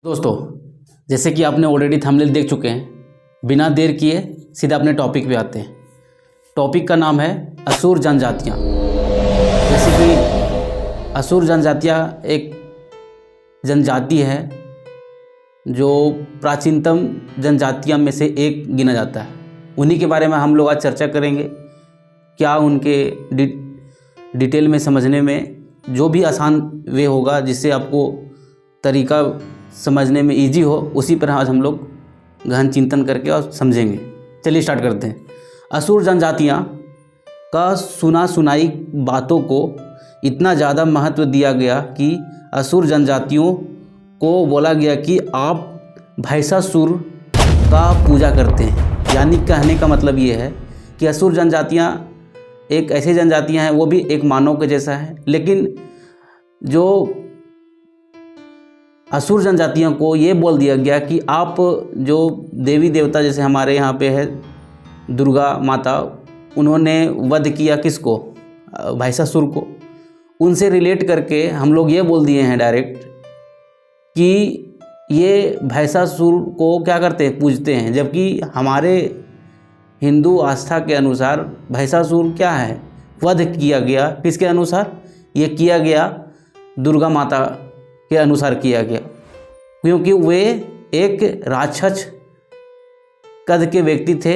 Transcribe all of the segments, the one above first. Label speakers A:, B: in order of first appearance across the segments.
A: दोस्तों, जैसे कि आपने ऑलरेडी थंबनेल देख चुके हैं, बिना देर किए सीधा अपने टॉपिक पे आते हैं। टॉपिक का नाम है असुर जनजातियाँ। जैसे कि असुर जनजातियाँ एक जनजाति है जो प्राचीनतम जनजातियों में से एक गिना जाता है। उन्हीं के बारे में हम लोग आज चर्चा करेंगे। क्या उनके डिटेल में समझने में जो भी आसान वे होगा, जिससे आपको तरीका समझने में इजी हो, उसी पर आज हम लोग गहन चिंतन करके और समझेंगे। चलिए स्टार्ट करते हैं। असुर जनजातियाँ का सुना सुनाई बातों को इतना ज़्यादा महत्व दिया गया कि असुर जनजातियों को बोला गया कि आप भैंसासुर का पूजा करते हैं। यानी कहने का मतलब ये है कि असुर जनजातियाँ एक ऐसी जनजातियाँ हैं, वो भी एक मानव के जैसा है, लेकिन जो असुर जनजातियों को ये बोल दिया गया कि आप जो देवी देवता, जैसे हमारे यहाँ पे है दुर्गा माता, उन्होंने वध किया किसको? भैंसासुर को। उनसे रिलेट करके हम लोग ये बोल दिए हैं डायरेक्ट कि ये भैंसासुर को क्या करते हैं? पूजते हैं। जबकि हमारे हिंदू आस्था के अनुसार भैंसासुर क्या है? वध किया गया। किसके अनुसार? ये किया गया दुर्गा माता के अनुसार किया गया, क्योंकि वे एक राक्षस कद के व्यक्ति थे,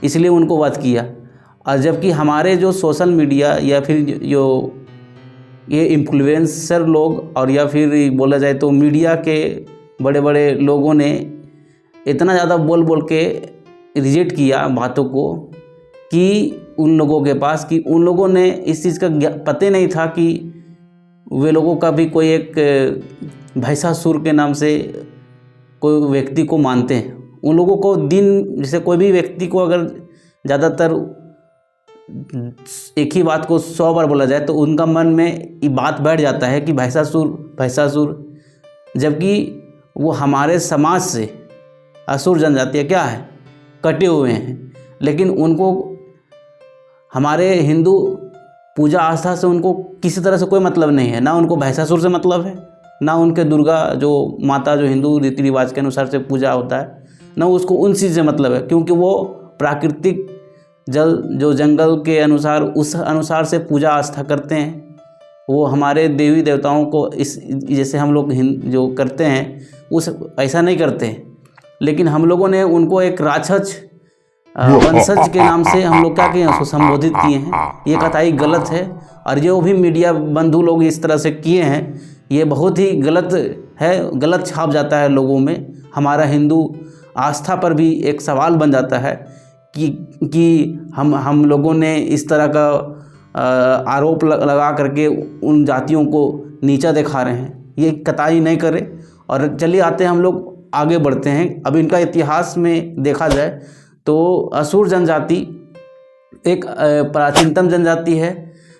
A: इसलिए उनको वध किया। और जबकि हमारे जो सोशल मीडिया या फिर जो ये इन्फ्लुएंसर लोग और या फिर बोला जाए तो मीडिया के बड़े बड़े लोगों ने इतना ज़्यादा बोल बोल के रिजेक्ट किया बातों को कि उन लोगों के पास, कि उन लोगों ने इस चीज़ का पता नहीं था कि वे लोगों का भी कोई एक भैंसासुर के नाम से कोई व्यक्ति को मानते हैं। उन लोगों को दिन, जैसे कोई भी व्यक्ति को अगर ज़्यादातर एक ही बात को 100 बार बोला जाए तो उनका मन में ये बात बैठ जाता है कि भैंसासुर भैंसासुर। जबकि वो हमारे समाज से असुर जनजातियाँ क्या है? कटे हुए हैं। लेकिन उनको हमारे हिंदू पूजा आस्था से उनको किसी तरह से कोई मतलब नहीं है। ना उनको भैंसासुर से मतलब है, ना उनके दुर्गा जो माता जो हिंदू रीति रिवाज के अनुसार से पूजा होता है, ना उसको उन चीज़ से मतलब है, क्योंकि वो प्राकृतिक जल जो जंगल के अनुसार उस अनुसार से पूजा आस्था करते हैं। वो हमारे देवी देवताओं को इस जैसे हम लोग जो करते हैं उस ऐसा नहीं करते। लेकिन हम लोगों ने उनको एक राक्षस वंशज के नाम से हम लोग क्या किए, उसको संबोधित किए हैं। ये कतई गलत है। और जो भी मीडिया बंधु लोग इस तरह से किए हैं, ये बहुत ही गलत है, गलत छाप जाता है लोगों में। हमारा हिंदू आस्था पर भी एक सवाल बन जाता है कि हम लोगों ने इस तरह का आरोप लगा करके उन जातियों को नीचा दिखा रहे हैं। ये कतई नहीं करें। और चलिए आते हैं, हम लोग आगे बढ़ते हैं। अब इनका इतिहास में देखा जाए तो असुर जनजाति एक प्राचीनतम जनजाति है,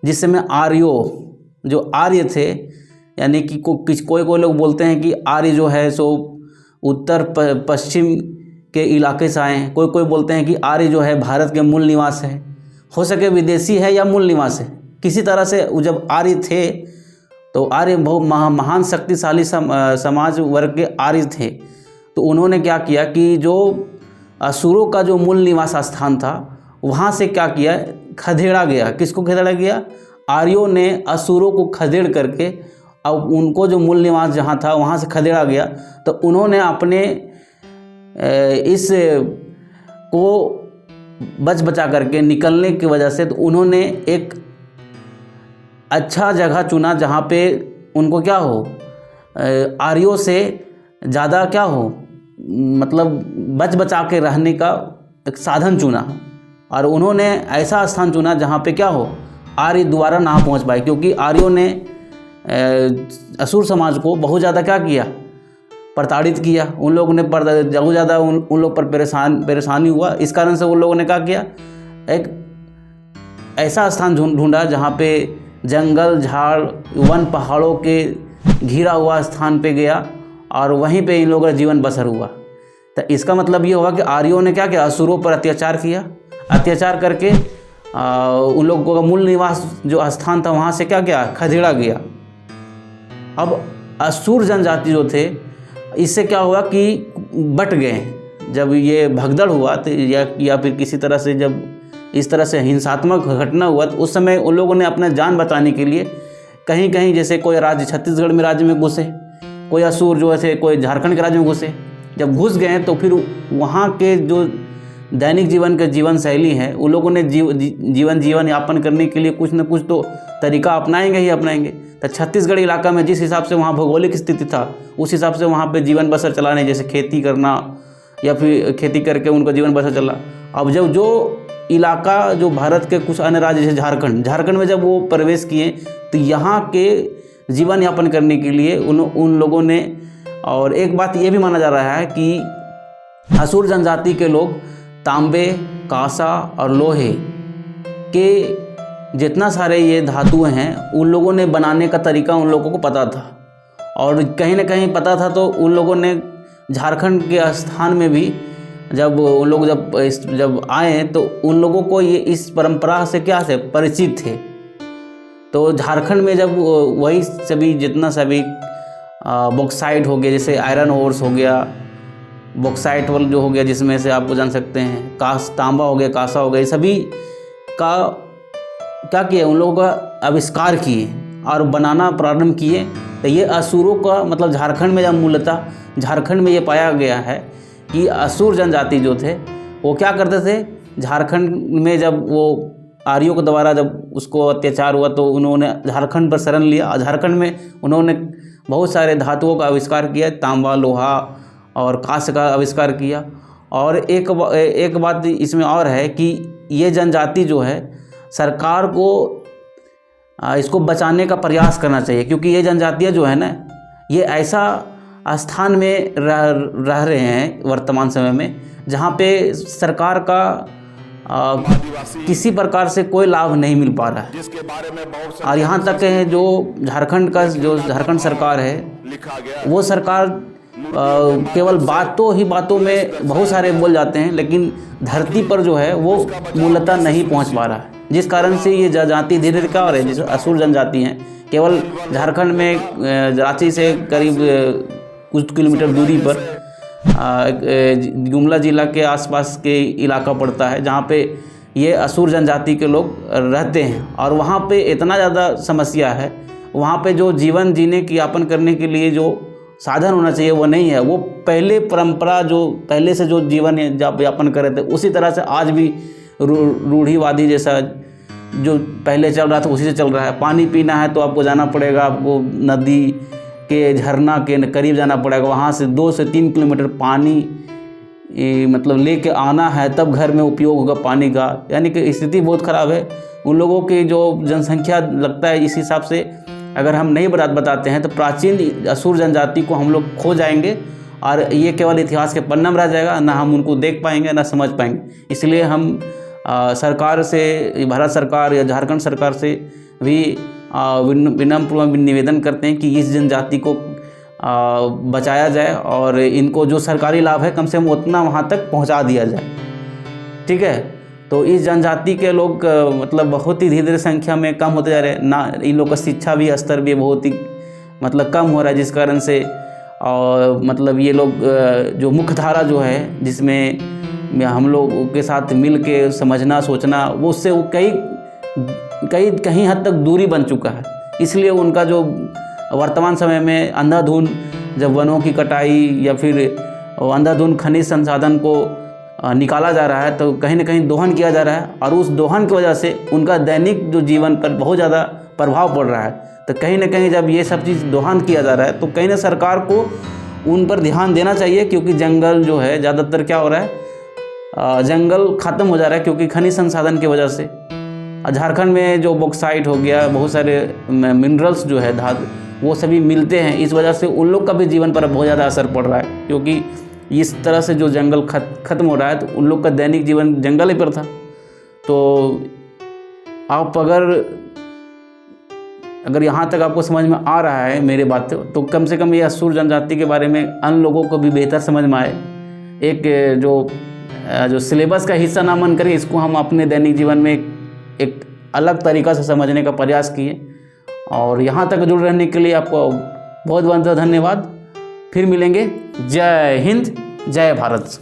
A: जिसमें जो आर्य थे, यानी कि कोई लोग बोलते हैं कि आर्य जो है सो उत्तर पश्चिम के इलाके से आए हैं। कोई बोलते हैं कि आर्य जो है भारत के मूल निवास है, हो सके विदेशी है या मूल निवास है। किसी तरह से जब आर्य थे तो आर्य बहुत महान शक्तिशाली समाज वर्ग के आर्य थे। तो उन्होंने क्या किया कि जो असुरों का जो मूल निवास स्थान था, वहाँ से क्या किया, खदेड़ा गया। किसको खदेड़ा गया? आर्यों ने असुरों को खदेड़ करके अब उनको जो मूल निवास जहाँ था वहाँ से खदेड़ा गया। तो उन्होंने अपने इस को बचा करके निकलने की वजह से तो उन्होंने एक अच्छा जगह चुना जहाँ पे उनको क्या हो, आर्यों से ज़्यादा क्या हो, मतलब बचा के रहने का एक साधन चुना। और उन्होंने ऐसा स्थान चुना जहाँ पे क्या हो, आर्य दोबारा ना पहुँच पाए। क्योंकि आर्यों ने असुर समाज को बहुत ज़्यादा क्या किया, प्रताड़ित किया। उन लोगों ने बहुत ज़्यादा उन लोग पर परेशानी हुआ। इस कारण से उन लोगों ने क्या किया, एक ऐसा स्थान ढूंढा जहाँ पे जंगल झाड़ वन पहाड़ों के घिरा हुआ स्थान पे गया और वहीं पे इन लोगों का जीवन बसर हुआ। तो इसका मतलब ये हुआ कि आर्यों ने क्या किया, असुरों पर अत्याचार किया। अत्याचार करके उन लोगों का मूल निवास जो स्थान था वहाँ से क्या किया, खदेड़ा गया। अब असुर जनजाति जो थे इससे क्या हुआ कि बट गए। जब ये भगदड़ हुआ तो या फिर किसी तरह से जब इस तरह से हिंसात्मक घटना हुआ तो उस समय उन लोगों ने अपना जान बचाने के लिए कहीं कहीं, जैसे कोई राज्य छत्तीसगढ़ में राज्य में घुसे, कोई असुर जो है कोई झारखंड के राज्य में घुसे। जब घुस गए तो फिर वहाँ के जो दैनिक जीवन के जीवन शैली है उन लोगों ने जीवन यापन करने के लिए कुछ न कुछ तो तरीका अपनाएंगे ही अपनाएंगे। तो छत्तीसगढ़ इलाका में जिस हिसाब से वहाँ भौगोलिक स्थिति था उस हिसाब से वहाँ पे जीवन बसर चलाने, जैसे खेती करना या फिर खेती करके उनका जीवन बसर चला। अब जब जो इलाका जो भारत के कुछ अन्य राज्य जैसे झारखंड में जब वो प्रवेश किए तो यहाँ के जीवन यापन करने के लिए उन लोगों ने, और एक बात ये भी माना जा रहा है कि असुर जनजाति के लोग तांबे, कांसा और लोहे के जितना सारे ये धातुएं हैं उन लोगों ने बनाने का तरीका उन लोगों को पता था, और कहीं ना कहीं पता था। तो उन लोगों ने झारखंड के स्थान में भी जब उन लोग जब आए तो उन लोगों को ये इस परंपरा से क्या से परिचित थे। तो झारखंड में जब वही सभी जितना सभी बॉक्साइट हो गया, जैसे आयरन ओर्स हो गया, बॉक्साइट वाला जो हो गया जिसमें से आपको जान सकते हैं तांबा हो गया, कांसा हो गया, ये सभी का क्या किया उन लोगों का आविष्कार किए और बनाना प्रारंभ किए। तो ये असुरों का मतलब झारखंड में जब मूलतः झारखंड में ये पाया गया है कि असुर जनजाति जो थे वो क्या करते थे। झारखंड में जब वो आर्यों के द्वारा जब उसको अत्याचार हुआ तो उन्होंने झारखंड पर शरण लिया और झारखंड में उन्होंने बहुत सारे धातुओं का आविष्कार किया, तांबा, लोहा और कांस्य का आविष्कार किया। और एक बात इसमें और है कि ये जनजाति जो है सरकार को इसको बचाने का प्रयास करना चाहिए, क्योंकि ये जनजातियाँ जो है ना ये ऐसा स्थान में रह रहे हैं वर्तमान समय में जहाँ पे सरकार का किसी प्रकार से कोई लाभ नहीं मिल पा रहा है। जिसके बारे में बहुत और यहाँ तक है जो झारखंड सरकार है वो सरकार केवल बातों में बहुत सारे बोल जाते हैं, लेकिन धरती पर जो है वो मूलतः नहीं पहुँच पा रहा है, जिस कारण से ये जनजाति धीरे धीरे क्या हो रही है, जैसे असुर जनजाति हैं केवल झारखंड में रांची से करीब कुछ किलोमीटर दूरी पर गुमला जिला के आसपास के इलाका पड़ता है जहाँ पे ये असुर जनजाति के लोग रहते हैं। और वहाँ पे इतना ज़्यादा समस्या है, वहाँ पे जो जीवन जीने की यापन करने के लिए जो साधन होना चाहिए वो नहीं है। वो पहले परंपरा जो पहले से जो जीवन यापन कर रहे थे उसी तरह से आज भी रूढ़िवादी जैसा जो पहले चल रहा था उसी से चल रहा है। पानी पीना है तो आपको जाना पड़ेगा, आपको नदी के झरना के करीब जाना पड़ेगा, वहाँ से 2 से 3 किलोमीटर पानी मतलब लेके आना है तब घर में उपयोग होगा पानी का। यानी कि स्थिति बहुत ख़राब है। उन लोगों की जो जनसंख्या लगता है इस हिसाब से अगर हम नहीं बताते हैं तो प्राचीन असुर जनजाति को हम लोग खो जाएंगे और ये केवल इतिहास के पन्ना में रह जाएगा, ना हम उनको देख पाएंगे ना समझ पाएंगे। इसलिए हम सरकार से, भारत सरकार या झारखंड सरकार से भी विनम्र निवेदन करते हैं कि इस जनजाति को बचाया जाए और इनको जो सरकारी लाभ है कम से कम उतना वहाँ तक पहुँचा दिया जाए। ठीक है, तो इस जनजाति के लोग मतलब बहुत ही धीरे धीरे संख्या में कम होते जा रहे हैं ना। इन लोग का शिक्षा भी स्तर भी बहुत ही मतलब कम हो रहा है, जिस कारण से और मतलब ये लोग जो मुख्य धारा जो है जिसमें हम लोग के साथ मिल के समझना सोचना वो उससे वो कहीं हद तक दूरी बन चुका है। इसलिए उनका जो वर्तमान समय में अंधाधुंध जब वनों की कटाई या फिर अंधाधुंध खनिज संसाधन को निकाला जा रहा है तो कहीं ना कहीं दोहन किया जा रहा है और उस दोहन की वजह से उनका दैनिक जो जीवन पर बहुत ज़्यादा प्रभाव पड़ रहा है। तो कहीं ना कहीं जब ये सब चीज़ दोहन किया जा रहा है तो कहीं ना सरकार को उन पर ध्यान देना चाहिए, क्योंकि जंगल जो है ज़्यादातर क्या हो रहा है, जंगल ख़त्म हो जा रहा है क्योंकि खनिज संसाधन की वजह से। झारखंड में जो बॉक्साइट हो गया, बहुत सारे मिनरल्स जो है धातु वो सभी मिलते हैं, इस वजह से उन लोग का भी जीवन पर बहुत ज़्यादा असर पड़ रहा है, क्योंकि इस तरह से जो जंगल ख़त्म हो रहा है तो उन लोग का दैनिक जीवन जंगल ही पर था। तो आप अगर यहाँ तक आपको समझ में आ रहा है मेरी बात तो कम से कम ये असुर जनजाति के बारे में अन्य लोगों को भी बेहतर समझ में आए। एक जो सिलेबस का हिस्सा ना मन करें, इसको हम अपने दैनिक जीवन में एक अलग तरीक़ा से समझने का प्रयास किए। और यहाँ तक जुड़ रहने के लिए आपको बहुत बहुत धन्यवाद। फिर मिलेंगे। जय हिंद, जय भारत।